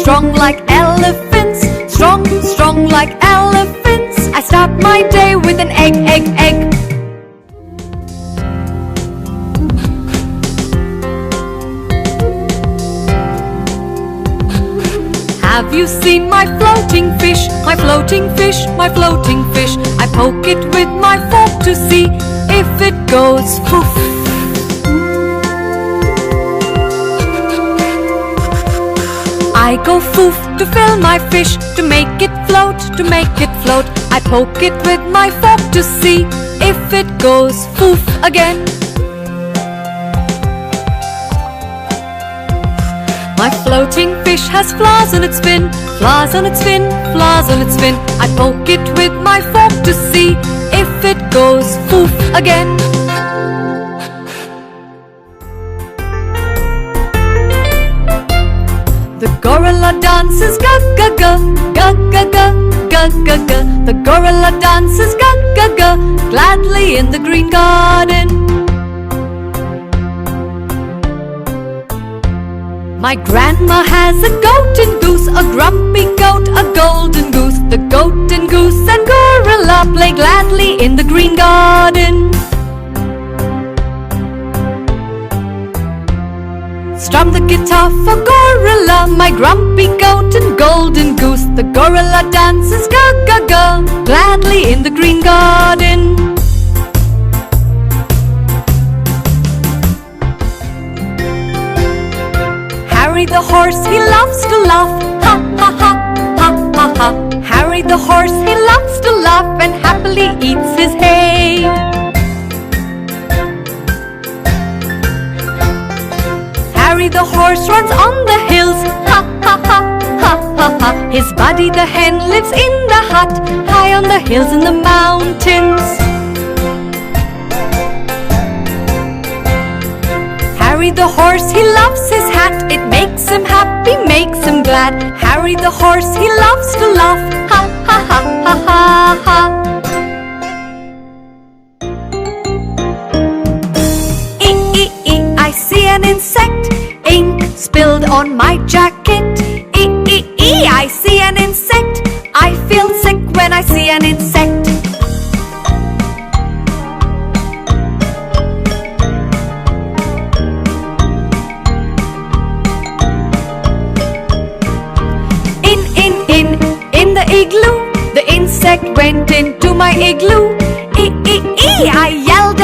strong like elephants. Strong, strong like elephants. I start my day with an egg, egg, egg. Have you seen my floating fish? My floating fish, my floating fish. I poke it with my fork to see if it goes poof. I go foof to fill my fish, to make it float, to make it float. I poke it with my fork to see if it goes foof again. My floating fish has flaws on its fin, flaws on its fin, flaws on its fin. I poke it with my fork to see if it goes foof again. The gorilla dances ga ga ga, ga ga ga, ga ga ga. The gorilla dances ga ga ga, gladly in the green garden. My grandma has a goat and goose, a grumpy goat, a golden goose. The goat and goose and gorilla play gladly in the green garden. Strum the guitar for gorilla, my grumpy goat and golden goose. The gorilla dances ga ga ga, gladly in the green garden. Harry the horse, he loves to laugh, ha ha ha, ha ha ha. Harry the horse, he loves to laugh and happily eats his hay. Harry the horse runs on the hills, ha ha ha, ha ha ha. His buddy the hen lives in the hut, high on the hills in the mountains. Harry the horse, he loves his hat. It makes him happy, makes him glad. Harry the horse, he loves to laugh, ha ha ha ha ha ha. I see an insect, ink spilled on my jacket. I see an insect. I feel sick when I see an insect. In the igloo, the insect went into my igloo. I yelled